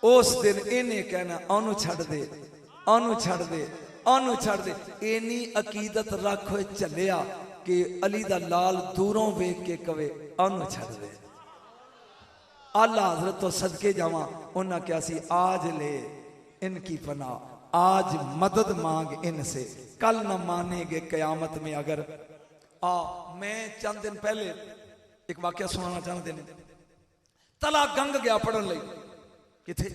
उस दिन इन्हें कहना ओनू छड़ दे, ओनू छड़ दे, ओनू छड़ दे। इन्नी अकीदत रख होए चलिया कि अली दा लाल दूरों वेख के कवे ओनू छड़ दे। आला हजरत तो सदके जावा, उन्हें क्या सी आज ले इनकी पनाह, आज मदद मांग इनसे, कल न मानेंगे कयामत में अगर। मैं चंद दिन पहले एक वाकया सुनाना चाहते हैं। तला गंग गया पढ़न लई, किथे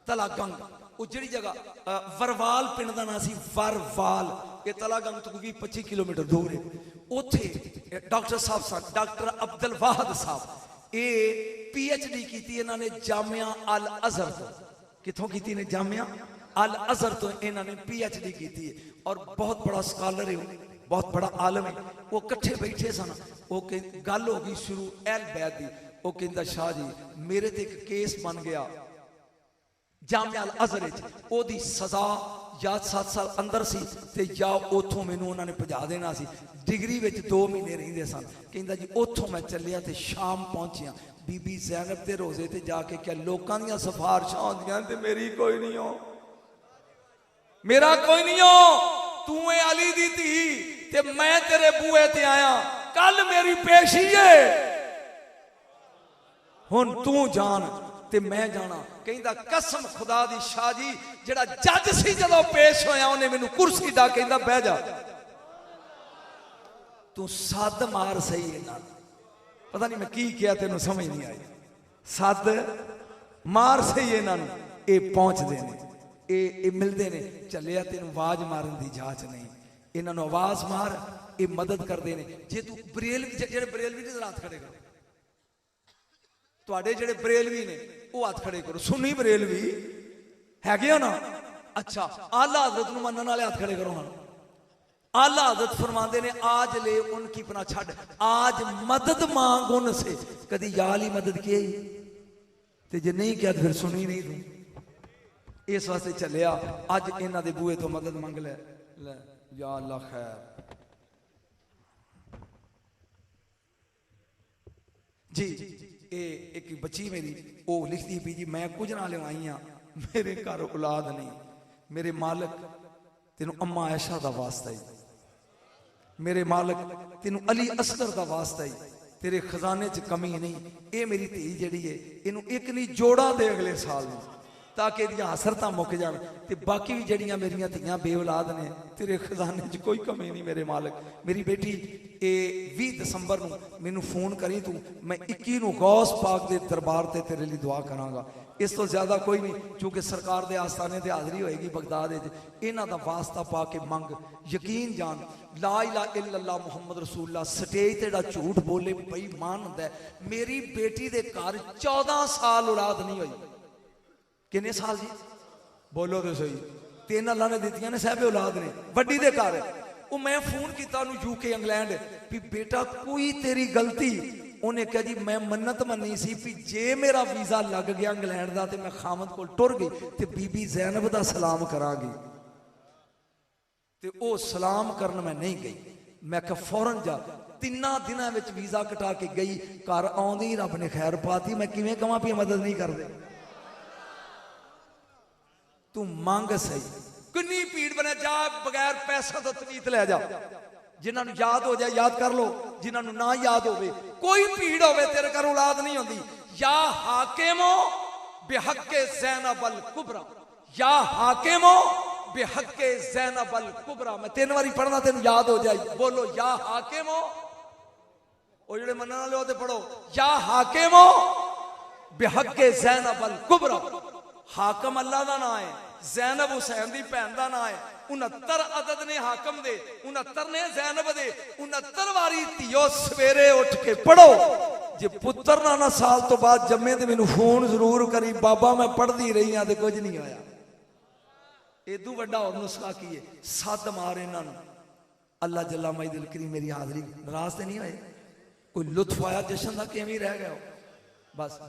तला गंग, वो जी जगह वरवाल पिंड का नाम सी, वरवाल। ये तला गंग तो 20-25 किलोमीटर दूर है। उथे डॉक्टर साहब सन, डॉक्टर अब्दुल वाहद साहब, ये PhD की इन्होंने जामिया अल अजहर तो, कितों की ने जामिया अल अजहर तो इन्होंने PhD की और बहुत बड़ा स्कॉलर है, बहुत बड़ा आलम है। वो कट्ठे बैठे सन, वो गल हो गई शुरू एल बैद की। वो कहता शाह जी मेरे ते एक केस बन गया जामिया अल अजहर, ओदी सजा या 7 साल अंदर सी ते या उथों मैनू उन्होंने भजा देना सी। डिग्री विच 2 महीने रहिंदे सन। कहता जी उथों मैं चलिया ते शाम पहुंचिया, बीबी ज़ैनब दे रोजे ते जाके क्या लोकां दियां सिफारिशां होंदियां ते मेरी कोई नहीं हो, मेरा कोई नहीं हो। तू है अली दी धी ते मैं तेरे बूहे ते आया, कल मेरी पेशी है, हुण तू जान ते मैं जाना। कहता कसम खुदा दी शाह जी, जेड़ा जज सी जदों पेश होया उन्हें मैनू कुर्सी दा कहता बह जा, तू सद मार सही है ना। पता नहीं मैं की किया, तेन समझ नहीं आई। सद मार सही इन्होंने, ये पहुंचते हैं, ये मिलते हैं। चलिया तेन आवाज मारन की जांच नहीं, इन्होंने आवाज मार, ये मदद करते हैं। जे तू बरेलवी, जेडे बरेलवी ने हाथ खड़े करो, तुहाडे जेडे बरेलवी ने वो हाथ खड़े करो। सुन्नी बरेलवी हैगे हो ना, अच्छा आला हजरत नूं मनण वाले हाथ खड़े करो ना। आला हजरत फरमाते ने आज ले उनकी पनाह छड़, आज मदद मांग उनसे। कदी याल ही मदद की ते जे नहीं किया तो फिर सुनी नहीं तू। इस वास्ते चलिया अज इन्हां दे बूहे तो मदद मंग ले, या अल्लाह खैर। जी एक बच्ची मेरी वो लिखती पी जी मैं कुछ ना ले आई हाँ, मेरे घर औलाद नहीं, मेरे मालिक तेनों अम्मा ऐशा का वास्ता ही, मेरे मालिक तेनों अली असगर का वास्ता ही, तेरे खजाने च कमी नहीं। ये मेरी धी जी है, इनू एक नहीं जोड़ा दे अगले साल में, ताकि हसरतां मुक जान। ते बाकी भी जड़ियां मेरिया धियां बेऔलाद ने, तेरे खजाने च कोई कमी नहीं मेरे मालिक। मेरी बेटी ये 20 दिसंबर नूं मैनू फोन करी तू, मैं 21 नूं गौस पाक दे दरबार ते तेरे लिए दुआ करांगा। इस तो ज्यादा कोई नहीं, क्योंकि सरकार दे आस्थाने ते हाज़री होएगी बगदाद विच। इन्हां दा वास्ता पा के मंग, यकीन जान ला इलाहा इल्लल्लाह मुहम्मद रसूलुल्लाह स्टेज ते दा झूठ बोले बेईमान हुंदा है। मेरी बेटी दे घर 14 साल औलाद नहीं हुई। किन्ने साल जी बोलो तो सही, 3 अल्लाह ने दित्तियां ने, साहब औलाद ने, वड्डी दे घर। वो मैं फोन किया UK इंग्लैंड भी बेटा कोई तेरी गलती, उन्हें कहा जी मैं मन्नत मनी सी भी जे मेरा वीजा लग गया इंग्लैंड का तो मैं खामद को टुर गई तो बीबी ज़ैनब का सलाम करांगी। तो वो सलाम करन मैं नहीं गई, मैं कहा फौरन जा। 3 दिनों में वीजा कटा के गई, घर आउंदे ही रब ने खैर पाती। मैं किवें कहां भी मदद नहीं करते, तू मंग सही। किन्नी भीड़ बने, जा बगैर पैसा तो तवीत ले जा। जिन्होंने याद हो जाए याद कर लो, जिन्होंने ना याद हो कोई भीड़ हो तेरे घर औलाद नहीं होती। या हाकिमो बेहक्के ज़ैनब अल कुबरा, या हाकिमो बेहक्के ज़ैनब अल कुबरा। मैं 3 बारी पढ़ना तेन याद हो जाए। बोलो या हाकिमो, वो जेडे मनने वाले हो पढ़ो, या हाकिमो बेहक्के ज़ैनब अल कुबरा। हाकम अल्लाह का नाम है, ज़ैनब हुसैन की भैन का नाम है। 69 अदद ने हाकम दे, 69 ने ज़ैनब दे। 69 वारी धियो सवेरे उठ के पढ़ो। जे पुत्र ना साल तो बाद जम्मे तो मैनू फोन जरूर करी, बाबा मैं पढ़ती रही हाँ तो कुछ नहीं होया। इदू वड्डा और नुस्खा की है, सद मार इन्होंने। अल्लाह जल्ला मजदुल करीम मेरी हाजरी नाराज तो नहीं होए, कोई लुत्फ आया जश्न का किवें रह गया बस।